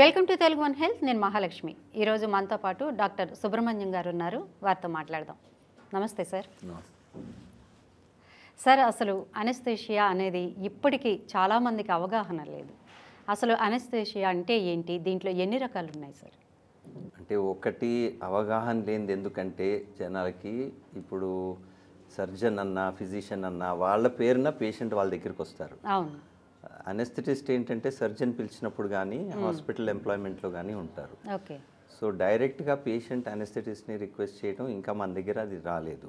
Welcome to Telugu one health. నేను మహాలక్ష్మి. ఈరోజు మనతో పాటు డాక్టర్ సుబ్రహ్మణ్యం గారు ఉన్నారు. వారితో మాట్లాడదాం. నమస్తే సార్. సార్, అసలు అనెస్థీషియా అనేది ఇప్పటికీ చాలామందికి అవగాహన లేదు. అసలు అనెస్థీషియా అంటే ఏంటి, దీంట్లో ఎన్ని రకాలు ఉన్నాయి సార్? అంటే ఒకటి అవగాహన లేనిది, ఎందుకంటే జనాలకి ఇప్పుడు సర్జన్ అన్నా ఫిజిషియన్ అన్నా వాళ్ళ పేరున పేషెంట్ వాళ్ళ దగ్గరికి వస్తారు. అవును. అనెస్థెటిస్ట్ ఏంటంటే సర్జన్ పిలిచినప్పుడు కానీ హాస్పిటల్ ఎంప్లాయ్మెంట్లో కానీ ఉంటారు. ఓకే. సో డైరెక్ట్గా పేషెంట్ అనెస్థెటిస్ట్ని రిక్వెస్ట్ చేయడం ఇంకా మన దగ్గర అది రాలేదు.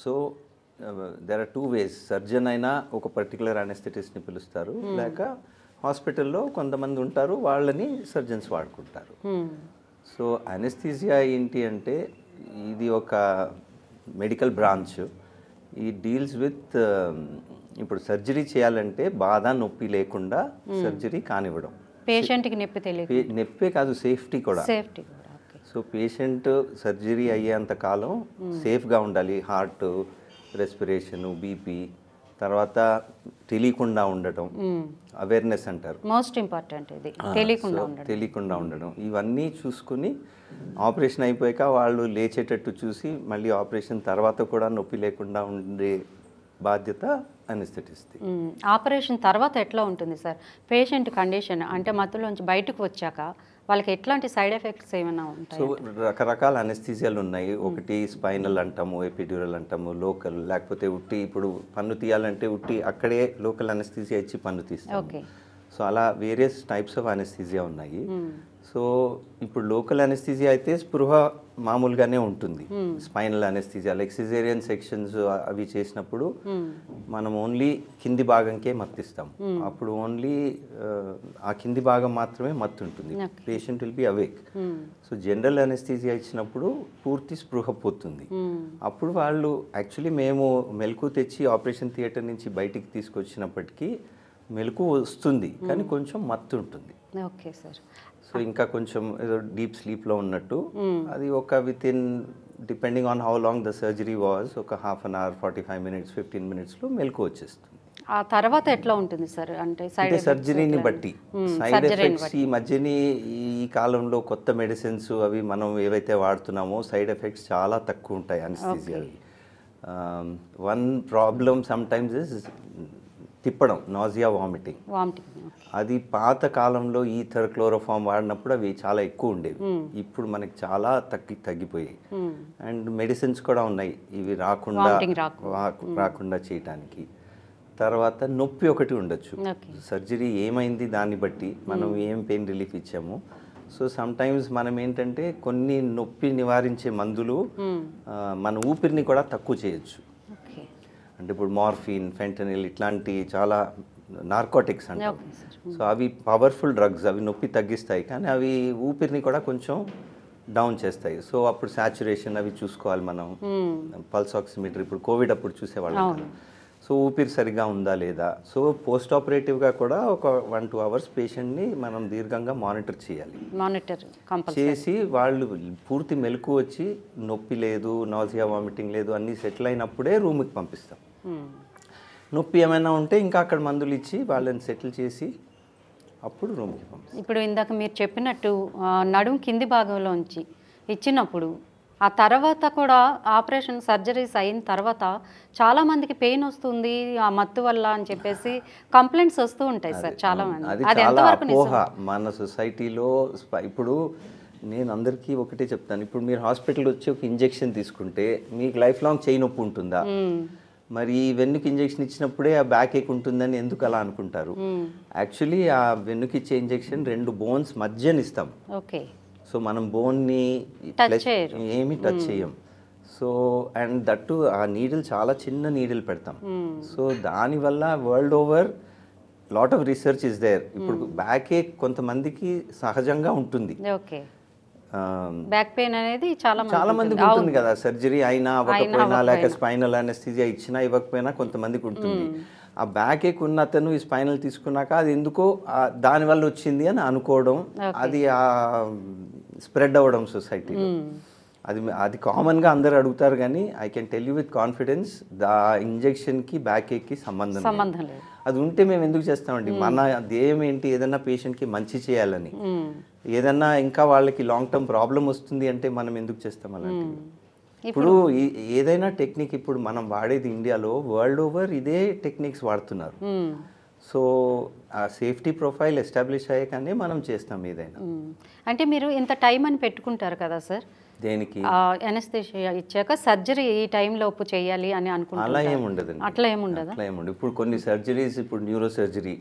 So there are two ways. Surgeon అయినా ఒక పర్టికులర్ అనెస్థెటిస్ట్ని పిలుస్తారు, లేక హాస్పిటల్లో కొంతమంది ఉంటారు, వాళ్ళని సర్జన్స్ వాడుకుంటారు. సో అనెస్థీసియా ఏంటి అంటే ఇది ఒక మెడికల్ బ్రాంచ్. ఈ డీల్స్ విత్ ఇప్పుడు సర్జరీ చేయాలంటే బాధ నొప్పి లేకుండా సర్జరీ కానివ్వడం, పేషెంట్కి నొప్పి తెలియదు, నొప్పే కాదు సేఫ్టీ కూడా. సేఫ్టీ కూడా. సో పేషెంట్ సర్జరీ అయ్యేంత కాలం సేఫ్గా ఉండాలి. హార్ట్, రెస్పిరేషను, బీపీ, తర్వాత తెలియకుండా ఉండటం, అవేర్నెస్ అంటారు, మోస్ట్ ఇంపార్టెంట్ ఇది. తెలియకుండా ఉండడం, ఇవన్నీ చూసుకుని ఆపరేషన్ అయిపోయాక వాళ్ళు లేచేటట్టు చూసి మళ్ళీ ఆపరేషన్ తర్వాత కూడా నొప్పి లేకుండా ఉండే బాధ్యత అనెస్థెటిస్ట్. ఆపరేషన్ తర్వాత ఎట్లా ఉంటుంది సార్ పేషెంట్ కండిషన్? అంటే మత్తులోంచి బయటకు వచ్చాక వాళ్ళకి ఎట్లాంటి సైడ్ ఎఫెక్ట్స్ ఏమైనా ఉంటాయి? సో రకరకాల అనెస్థీసియాలు ఉన్నాయి. ఒకటి స్పైనల్ అంటాము, ఎపిడ్యూరల్ అంటాము, లోకల్, లేకపోతే ఉట్టి ఇప్పుడు పన్ను తీయాలంటే ఉట్టి అక్కడే లోకల్ అనెస్థీసియా ఇచ్చి పన్ను తీస్తాం. సో అలా వేరియస్ టైప్స్ ఆఫ్ అనెస్థీసియా ఉన్నాయి. సో ఇప్పుడు లోకల్ అనెస్థీసియా అయితే స్పృహ మామూలుగానే ఉంటుంది. Spinal anaesthesia like caesarean sections అవి చేసినప్పుడు మనం ఓన్లీ కింది భాగంకే మత్తిస్తాం. అప్పుడు ఓన్లీ ఆ కింది భాగం మాత్రమే మత్తు ఉంటుంది. Patient will be awake. So general anaesthesia ఇచ్చినప్పుడు పూర్తి స్పృహ పోతుంది. అప్పుడు వాళ్ళు యాక్చువల్లీ మేము మెలకు తెచ్చి ఆపరేషన్ థియేటర్ నుంచి బయటికి తీసుకొచ్చినప్పటికీ మెలకు వస్తుంది, కానీ కొంచెం మత్తు ఉంటుంది. Okay sir. సో ఇంకా కొంచెం ఏదో డీప్ స్లీప్లో ఉన్నట్టు, అది ఒక with in depending on how long the surgery was, ఒక హాఫ్ అన్ అవర్, 45 minutes, 15 minutesలో మెలకు వచ్చేస్తుంది. ఆ తర్వాత ఎట్లా ఉంటుంది సార్? అంటే సర్జరీని బట్టి సైడ్ ఎఫెక్ట్స్ ఈ మధ్యని ఈ కాలంలో కొత్త మెడిసిన్స్ అవి మనం ఏవైతే వాడుతున్నామో సైడ్ ఎఫెక్ట్స్ చాలా తక్కువ ఉంటాయి అనెస్థీసియాకి. One problem sometimes is తిప్పడం, నాజియా, వామిటింగ్. అది పాత కాలంలో ఈథర్, క్లోరోఫామ్ వాడినప్పుడు అవి చాలా ఎక్కువ ఉండేవి. ఇప్పుడు మనకి చాలా తగ్గిపోయాయి. అండ్ మెడిసిన్స్ కూడా ఉన్నాయి ఇవి రాకుండా చేయటానికి. తర్వాత నొప్పి ఒకటి ఉండొచ్చు. సర్జరీ ఏమైంది దాన్ని బట్టి మనం ఏం పెయిన్ రిలీఫ్ ఇచ్చాము. సో సమ్ టైమ్స్ మనం ఏంటంటే కొన్ని నొప్పి నివారించే మందులు మన ఊపిరిని కూడా తక్కువ చేయొచ్చు. అంటే ఇప్పుడు మార్ఫిన్, ఫెంటనిల్ ఇట్లాంటి చాలా నార్కోటిక్స్ అంటాం. సో అవి పవర్ఫుల్ డ్రగ్స్, అవి నొప్పి తగ్గిస్తాయి, కానీ అవి ఊపిరిని కూడా కొంచెం డౌన్ చేస్తాయి. సో అప్పుడు సాచురేషన్ అవి చూసుకోవాలి మనం. పల్స్ ఆక్సిమీటర్ ఇప్పుడు కోవిడ్ అప్పుడు చూసేవాళ్ళం కదా. సో ఊపిరి సరిగా ఉందా లేదా. సో పోస్ట్ ఆపరేటివ్గా కూడా ఒక 1-2 hours పేషెంట్ని మనం దీర్ఘంగా మానిటర్ చేయాలి. చేసి వాళ్ళు పూర్తి మెలకు వచ్చి నొప్పి లేదు, నాజియా, వామిటింగ్ లేదు అన్నీ సెటిల్ అయినప్పుడే రూమ్కి పంపిస్తాం. నొప్పి ఏమైనా ఉంటే ఇంకా అక్కడ మందులు ఇచ్చి వాళ్ళని సెటిల్ చేసి అప్పుడు రూమ్కి పంపిస్తాం. ఇప్పుడు ఇందాక మీరు చెప్పినట్టు నడుము కింది భాగంలోంచి ఇచ్చినప్పుడు ఆ తర్వాత కూడా ఆపరేషన్ సర్జరీస్ అయిన తర్వాత చాలామందికి పెయిన్ వస్తుంది ఆ మత్తు వల్ల అని చెప్పేసి కంప్లైంట్స్ వస్తూ ఉంటాయి సార్ చాలా మంది. అది చాలా అపోహ మన సొసైటీలో. ఇప్పుడు నేను అందరికీ ఒకటే చెప్తాను, ఇప్పుడు మీరు హాస్పిటల్ వచ్చి ఒక ఇంజెక్షన్ తీసుకుంటే మీకు లైఫ్ లాంగ్ చేయి నొప్పి ఉంటుందా? మరి వెన్నుకి ఇంజెక్షన్ ఇచ్చినప్పుడే ఆ బ్యాక్ ఏక్ ఉంటుందని ఎందుకు అలా అనుకుంటారు? యాక్చువల్లీ ఆ వెన్నుకి ఇచ్చే ఇంజెక్షన్ 2 bones మధ్యని ఇస్తాం. ఓకే. సో మనం బోన్ని ఏమి టచ్ చేయం. సో అండ్ దట్టు ఆ నీడిల్ చాలా చిన్న నీడిల్ పెడతాం. సో దానివల్ల world over lot of research is there. ఇప్పుడు బ్యాక్ ఏక్ కొంతమందికి సహజంగా ఉంటుంది. బ్యాక్ పెయిన్ అనేది చాలా మందికి ఉంటుంది కదా, సర్జరీ అయినా అవ్వకపోయినా లేక స్పైనల్ అనెస్థీసియా ఇచ్చినా ఇవ్వకపోయినా కొంతమందికి ఉంటుంది. ఆ బ్యాక్ ఏక్ ఉన్న అతను ఈ స్పైనల్ తీసుకున్నాక అది ఎందుకో దానివల్ల వచ్చింది అని అనుకోవడం, అది స్ప్రెడ్ అవ్వడం సొసైటీలో. అది కామన్గా అందరు అడుగుతారు, కానీ I can tell you with confidence the ఇంజెక్షన్కి బ్యాక్ ఏక్కి సంబంధం లేదు. అది ఉంటే మేము ఎందుకు చేస్తామండి? మన ధ్యేయం ఏంటి? ఏదన్నా పేషెంట్కి మంచి చేయాలని. ఏదన్నా ఇంకా వాళ్ళకి లాంగ్ టర్మ్ ప్రాబ్లం వస్తుంది అంటే మనం ఎందుకు చేస్తాం అలాంటివి? ఇప్పుడు ఏదైనా టెక్నిక్ ఇప్పుడు మనం వాడేది ఇండియాలో, వరల్డ్ ఓవర్ ఇదే టెక్నిక్స్ వాడుతున్నారు. సో ఆ సేఫ్టీ ప్రొఫైల్ ఎస్టాబ్లిష్ అయ్యాకనే మనం చేస్తాం ఏదైనా. అంటే మీరు ఇంత టైం అని పెట్టుకుంటారు కదా సార్, దేనికి? ఎనస్థీషియా ఇచ్చాక సర్జరీ ఈ టైం లోపు చేయాలి అని అనుకుంటారు? అలా ఏముండదండి. అట్లా ఏముండదు. ఇప్పుడు కొన్ని సర్జరీస్, ఇప్పుడు న్యూరో సర్జరీ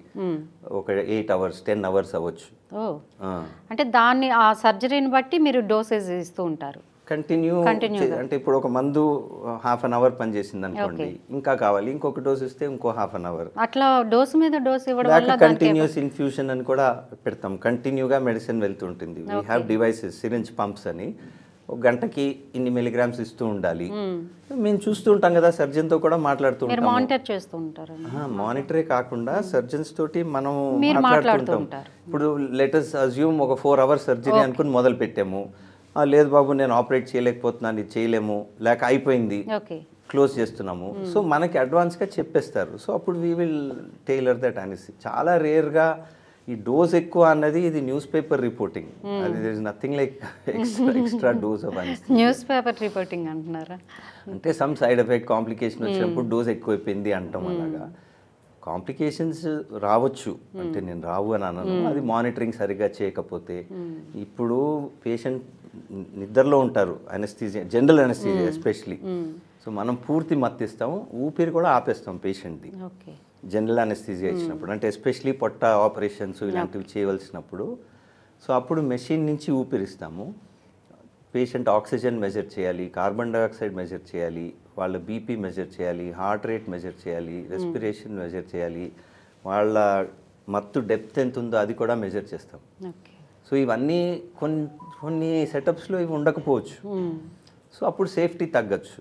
ఒక 8 hours 10 hours అవ్వచ్చు. అంటే దాన్ని ఆ సర్జరీని బట్టి మీరు డోసేజ్ ఇస్తూ ఉంటారు కంటిన్యూ. అంటే ఇప్పుడు ఒక మందు ½ an hour పనిచేసింది అనుకోండి, ఇంకా కావాలి ఇంకొక డోస్ ఇస్తే ఇంకో ½ an hour, అట్లా డోసు మీద డోస్ ఇవ్వడం వల్ల కంటిన్యూస్ ఇన్ఫ్యూషన్ అని కూడా పెడతాం. కంటిన్యూగా మెడిసిన్ వెళ్తుంటుంది. We have devices, syringe pumps అని. ఒక గంటకి ఇన్ని మిలిగ్రామ్స్ ఇస్తూ ఉండాలి. మేము చూస్తూ ఉంటాం కదా, సర్జన్తో కూడా మాట్లాడుతూ ఉంటాం. మానిటర్ చేస్తూ ఉంటారు. మానిటరే కాకుండా సర్జన్స్ తోటి మనం మాట్లాడుతుంటాం. ఇప్పుడు లెటస్ అజ్యూమ్ ఒక 4 hours సర్జరీ అనుకుని మొదలు పెట్టాము. లేదు బాబు నేను ఆపరేట్ చేయలేకపోతున్నాను, ఇది చేయలేము, లేక అయిపోయింది, క్లోజ్ చేస్తున్నాము. సో మనకి అడ్వాన్స్గా చెప్పేస్తారు. సో అప్పుడు వీ విల్ టైలర్ దట్ అనేసి. చాలా రేర్గా ఈ డోస్ ఎక్కువ అన్నది ఇది న్యూస్ పేపర్ రిపోర్టింగ్. అది there is nothing like extra dose of anaesthesia. Newspaper reporting అంటున్నారా? అంటే సమ్ సైడ్ ఎఫెక్ట్ కాంప్లికేషన్ వచ్చినప్పుడు డోస్ ఎక్కువైపోయింది అంటాం. అలాగా కాంప్లికేషన్స్ రావచ్చు, అంటే నేను రావు అని అనను. అది మానిటరింగ్ సరిగ్గా చేయకపోతే. ఇప్పుడు పేషెంట్ నిద్రలో ఉంటారు, anaesthesia, general anaesthesia especially. So మనం పూర్తి మత్తిస్తాం, ఊపిరి కూడా ఆపేస్తాం పేషెంట్ది జనరల్ అనెస్థీసియా ఇచ్చినప్పుడు. అంటే ఎస్పెషలీ పొట్ట ఆపరేషన్స్ ఇలాంటివి చేయవలసినప్పుడు. సో అప్పుడు మెషిన్ నుంచి ఊపిరిస్తాము. పేషెంట్ ఆక్సిజన్ మెజర్ చేయాలి, కార్బన్ డైఆక్సైడ్ మెజర్ చేయాలి, వాళ్ళ బీపీ మెజర్ చేయాలి, హార్ట్ రేట్ మెజర్ చేయాలి, రెస్పిరేషన్ మెజర్ చేయాలి, వాళ్ళ మత్తు డెప్త్ ఎంత ఉందో అది కూడా మెజర్ చేస్తాం. సో ఇవన్నీ కొన్ని సెటప్స్లో ఇవి ఉండకపోవచ్చు. సో అప్పుడు సేఫ్టీ తగ్గచ్చు.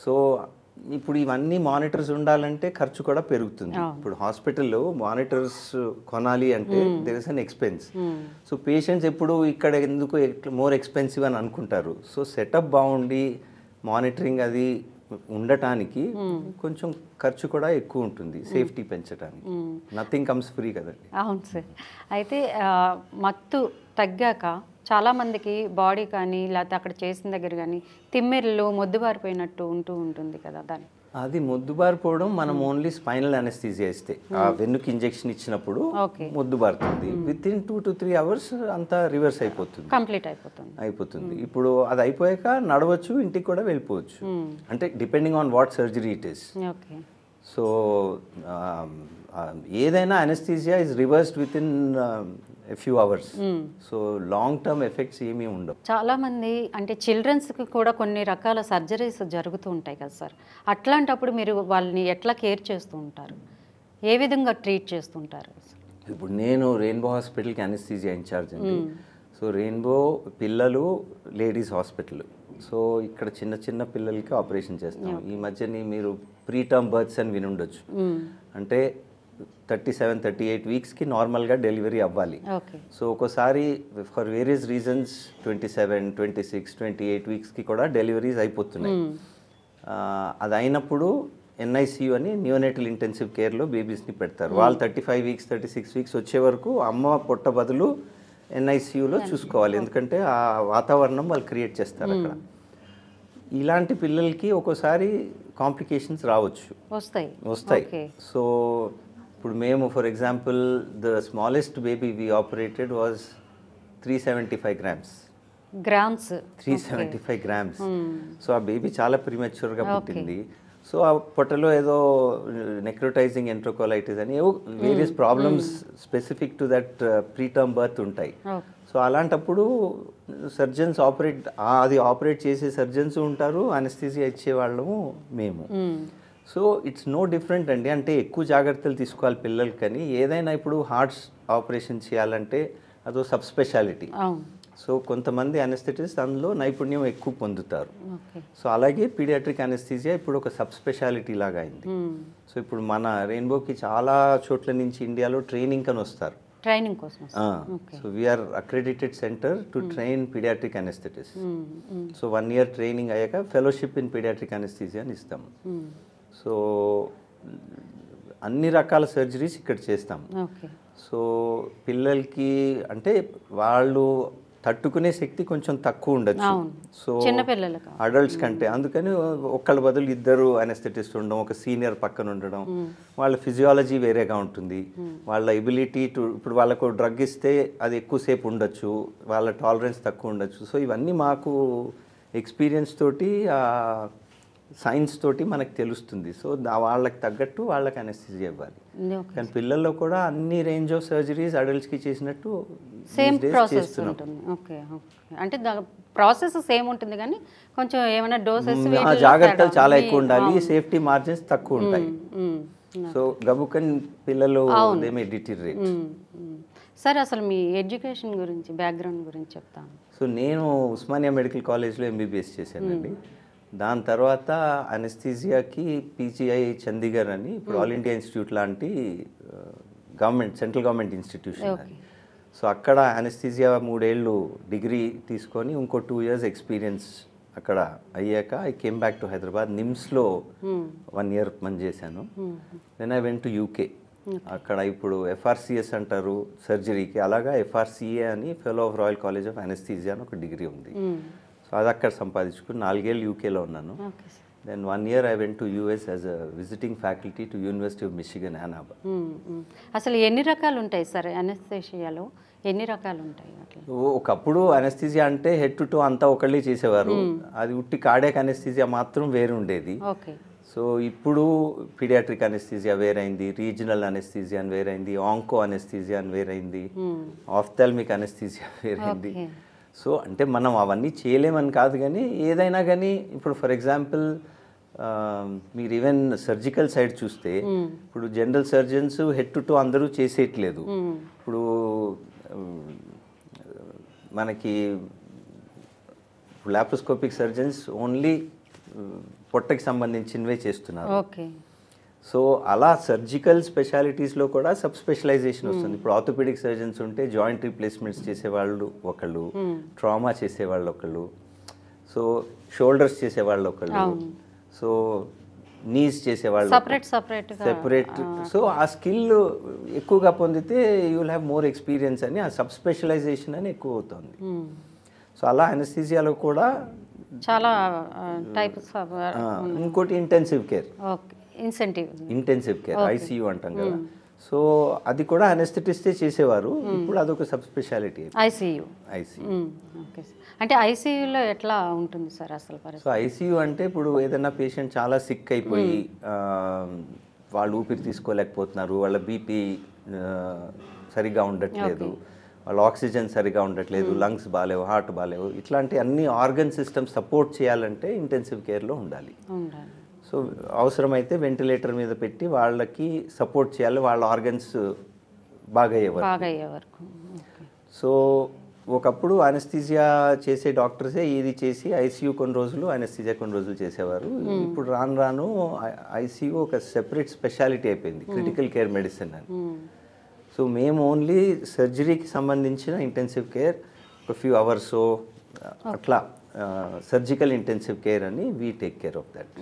సో ఇప్పుడు ఇవన్నీ మానిటర్స్ ఉండాలంటే ఖర్చు కూడా పెరుగుతుంది. ఇప్పుడు హాస్పిటల్లో మానిటర్స్ కొనాలి అంటే there is an expense. So patients ఎప్పుడు ఇక్కడ ఎందుకు మోర్ ఎక్స్పెన్సివ్ అని అనుకుంటారు. సో సెటప్ బాగుండి మానిటరింగ్ అది ఉండటానికి కొంచెం ఖర్చు కూడా ఎక్కువ ఉంటుంది సేఫ్టీ పెంచడానికి. నథింగ్ కమ్స్ ఫ్రీ కదండి. అవును సార్. అయితే మత్తు తగ్గాక చాలామందికి బాడీ కానీ లేకపోతే అక్కడ చేసిన దగ్గర కానీ తిమ్మిర్లు మొద్దుబారిపోయినట్టు ఉంటుంది కదా, దాన్ని అది మొద్దుబారిపోవడం మనం ఓన్లీ స్పైనల్ అనెస్థీసియా ఇస్తే, ఆ వెన్నుకి ఇంజెక్షన్ ఇచ్చినప్పుడు మొద్దుబారుతుంది. విత్ ఇన్ 2 to 3 hours అంతా రివర్స్ అయిపోతుంది, కంప్లీట్ అయిపోతుంది. ఇప్పుడు అది అయిపోయాక నడవచ్చు, ఇంటికి కూడా వెళ్ళిపోవచ్చు. అంటే depending on what surgery it is. So ఏదైనా anaesthesia is reversed within a few hours. So long term effects ఏమీ ఉండవు. చాలామంది అంటే చిల్డ్రన్స్కి కూడా కొన్ని రకాల సర్జరీస్ జరుగుతూ ఉంటాయి కదా సార్, అట్లాంటప్పుడు మీరు వాళ్ళని ఎట్లా కేర్ చేస్తూ ఉంటారు, ఏ విధంగా ట్రీట్ చేస్తుంటారు? ఇప్పుడు నేను రెయిన్బో హాస్పిటల్కి అనెస్థీసియా ఇన్ఛార్జ్ అండి. సో రెయిన్బో పిల్లలు లేడీస్ హాస్పిటల్. సో ఇక్కడ చిన్న చిన్న పిల్లలకి ఆపరేషన్ చేస్తాం. ఈ మధ్యని మీరు ప్రీటర్మ్ బర్త్స్ అని వినుండొచ్చు. అంటే 37-38 వీక్స్కి నార్మల్గా డెలివరీ అవ్వాలి. సో ఒక్కోసారి ఫర్ వేరియస్ రీజన్స్ 27, 26, 28 వీక్స్కి కూడా డెలివరీస్ అయిపోతున్నాయి. అది అయినప్పుడు NICU అని న్యూనేటల్ ఇంటెన్సివ్ కేర్లో బేబీస్ని పెడతారు. వాళ్ళు 35 వీక్స్ 36 వీక్స్ వచ్చే వరకు అమ్మ పొట్ట బదులు NICUలో చూసుకోవాలి, ఎందుకంటే ఆ వాతావరణం వాళ్ళు క్రియేట్ చేస్తారు అక్కడ. ఇలాంటి పిల్లలకి ఒక్కోసారి కాంప్లికేషన్స్ రావచ్చు, వస్తాయి. సో ఇప్పుడు మేము for example the smallest baby we operated was 375 grams. 375 grams. So ఆ బేబీ చాలా ప్రీమెచ్యూర్గా పుట్టింది. సో ఆ పొట్టలో ఏదో నెక్రోటైజింగ్ ఎంట్రోకోలైటిస్ అని ఏవో various problems specific to that preterm birth ఉంటాయి. సో అలాంటప్పుడు సర్జన్స్ అది ఆపరేట్ చేసే సర్జన్స్ ఉంటారు, అనెస్థీసియా ఇచ్చేవాళ్ళము మేము. సో ఇట్స్ నో డిఫరెంట్ అండి. అంటే ఎక్కువ జాగ్రత్తలు తీసుకోవాలి పిల్లలకి. కానీ ఏదైనా ఇప్పుడు హార్ట్స్ ఆపరేషన్ చేయాలంటే అదో సబ్ స్పెషాలిటీ. సో కొంతమంది అనెస్థెటిస్ట్ అందులో నైపుణ్యం ఎక్కువ పొందుతారు. సో అలాగే పీడియాట్రిక్ అనెస్థీసియా ఇప్పుడు ఒక సబ్ స్పెషాలిటీ లాగా అయింది. సో ఇప్పుడు మన రెయిన్బోకి చాలా చోట్ల నుంచి ఇండియాలో ట్రైనింగ్ అని వస్తారు. ట్రైనింగ్ కోసం okay. So we are accredited centre to train paediatric anaesthetist. So 1 year training అయ్యాక ఫెలోషిప్ ఇన్ పీడియాట్రిక్ అనెస్థీసియా అని ఇస్తాం. సో అన్ని రకాల సర్జరీస్ ఇక్కడ చేస్తాం. ఓకే. సో పిల్లలకి అంటే వాళ్ళు తట్టుకునే శక్తి కొంచెం తక్కువ ఉండొచ్చు. సో చిన్నపిల్లలకు అడల్ట్స్ కంటే అందుకని ఒక్కళ్ళ బదులు ఇద్దరు అనెస్థెటిస్ట్ ఉండడం, ఒక సీనియర్ పక్కన ఉండడం, వాళ్ళ ఫిజియాలజీ వేరేగా ఉంటుంది, వాళ్ళ ఎబిలిటీ టు ఇప్పుడు వాళ్ళకు డ్రగ్ ఇస్తే అది ఎక్కువసేపు ఉండొచ్చు, వాళ్ళ టాలరెన్స్ తక్కువ ఉండొచ్చు. సో ఇవన్నీ మాకు ఎక్స్పీరియన్స్ తోటి సైన్స్ తోటి మనకు తెలుస్తుంది. సో వాళ్ళకి తగ్గట్టు వాళ్ళకి అనెస్థీసియా ఇవ్వాలి. కానీ పిల్లల్లో కూడా అన్ని రేంజ్ ఆఫ్ సర్జరీస్ అడల్ట్స్కి చేసినట్టు సేమ్ ప్రాసెస్ ఉంటుంది. ఓకే. అంటే ప్రాసెస్ సేమ్ ఉంటుంది కానీ కొంచెం ఏమైనా డోసెస్ జాగ్రత్తలు చాలా ఎక్కువ ఉండాలి, సేఫ్టీ మార్జిన్స్ తక్కువ ఉంటాయి. సో గబుకన్ పిల్లలు దే మే డిటీరియరేట్. సార్ అసలు మీ ఎడ్యుకేషన్ గురించి బ్యాక్గ్రౌండ్ గురించి చెప్తాను. సో నేను ఉస్మానియా మెడికల్ కాలేజ్లో ఎంబీబీఎస్ చేశానండి. దాని తర్వాత అనెస్థీసియాకి పీజీఐ చండీగఢ్ అని ఇప్పుడు ఆల్ ఇండియా ఇన్స్టిట్యూట్ లాంటి గవర్నమెంట్ సెంట్రల్ గవర్నమెంట్ ఇన్స్టిట్యూషన్ అది. సో అక్కడ అనెస్థీసియా 3 ఏళ్ళు డిగ్రీ తీసుకొని ఇంకో 2 years ఎక్స్పీరియన్స్ అక్కడ అయ్యాక I came back to Hyderabad. నిమ్స్లో 1 year పనిచేశాను. Then I went to UK. అక్కడ ఇప్పుడు ఎఫ్ఆర్సిఎస్ అంటారు సర్జరీకి, అలాగా ఎఫ్ఆర్సిఏ అని fellow of Royal College of anaesthesia అని ఒక డిగ్రీ ఉంది. సో అది అక్కడ సంపాదించుకుని 4 ఏళ్ళు యూకేలో ఉన్నాను. Then 1 year I went to US as a visiting faculty to University of Michigan Ann Arbor. అసలు ఎన్ని రకాలు ఉంటాయి సార్ అనెస్థీసియాలో? ఎన్ని రకాలు ఉంటాయి అట్లా? ఒకప్పుడు అనెస్థీసియా అంటే హెడ్ టు టో అంతా ఒకళ్ళే చేసేవారు. అది ఉట్టి కార్డియాక్ అనెస్థీసియా మాత్రం వేరు ఉండేది. ఓకే. సో ఇప్పుడు పీడియాట్రిక్ అనెస్థీసియా వేరైంది, రీజనల్ అనెస్థీసియా అని వేరైంది, ఆంకో అనెస్థీసియా అని వేరైంది, ఆఫ్థాల్మిక్ అనెస్థీసియా వేరైంది. సో అంటే మనం అవన్నీ చేయలేమని కాదు, కానీ ఏదైనా కానీ ఇప్పుడు ఫర్ ఎగ్జాంపుల్ మీరు ఈవెన్ సర్జికల్ సైడ్ చూస్తే ఇప్పుడు general surgeons head to toe అందరూ చేసేయట్లేదు. ఇప్పుడు మనకి లాప్రోస్కోపిక్ సర్జన్స్ ఓన్లీ పొట్టకి సంబంధించినవే చేస్తున్నారు. ఓకే. సో అలా సర్జికల్ స్పెషాలిటీస్లో కూడా సబ్ స్పెషలైజేషన్ వస్తుంది. ఇప్పుడు ఆర్థోపెడిక్ సర్జన్స్ ఉంటే జాయింట్ రీప్లేస్మెంట్స్ చేసేవాళ్ళు ఒకళ్ళు, ట్రామా చేసేవాళ్ళు ఒకళ్ళు, సో షోల్డర్స్ చేసేవాళ్ళు ఒకళ్ళు, సో నీస్ చేసేవాళ్ళు సెపరేట్. సో ఆ స్కిల్ ఎక్కువగా పొందితే you will have more experience అని ఆ సబ్ స్పెషలైజేషన్ అని ఎక్కువ అవుతుంది. సో అలా అనెస్థీసియాలో కూడా చాలా టైప్స్. ఇంకోటి intensive care, intensive care ICU అంటాం కదా. సో అది కూడా అనెస్థెటిస్టే చేసేవారు, ఇప్పుడు అదొక సబ్ స్పెషాలిటీ ఐసీయూ. అంటే ఐసీయూలో ఎట్లా ఉంటుంది సార్ అసలు? సో ఐసీయూ అంటే ఇప్పుడు ఏదైనా పేషెంట్ చాలా సిక్ అయిపోయి వాళ్ళు ఊపిరి తీసుకోలేకపోతున్నారు, వాళ్ళ బీపీ సరిగ్గా ఉండట్లేదు, వాళ్ళ ఆక్సిజన్ సరిగా ఉండట్లేదు, లంగ్స్ బాగాలేవు, హార్ట్ బాగాలేవు, ఇట్లాంటి అన్ని ఆర్గన్ సిస్టమ్ సపోర్ట్ చేయాలంటే ఇంటెన్సివ్ కేర్లో ఉండాలి. సో అవసరమైతే వెంటిలేటర్ మీద పెట్టి వాళ్ళకి సపోర్ట్ చేయాలి, వాళ్ళ ఆర్గన్స్ బాగయ్యే వరకు. సో ఒకప్పుడు అనెస్థీసియా చేసే డాక్టర్సే ఇది చేసి ఐసీయూ కొన్ని రోజులు, అనెస్థీసియా కొన్ని రోజులు చేసేవారు. ఇప్పుడు రాను రాను ఐసీయూ ఒక సెపరేట్ స్పెషాలిటీ అయిపోయింది, క్రిటికల్ కేర్ మెడిసిన్ అని. సో మేము ఓన్లీ సర్జరీకి సంబంధించిన ఇంటెన్సివ్ కేర్ ఒక ఫ్యూ అవర్స్ అట్లా సర్జికల్ ఇంటెన్సివ్ కేర్ అని we take care of that.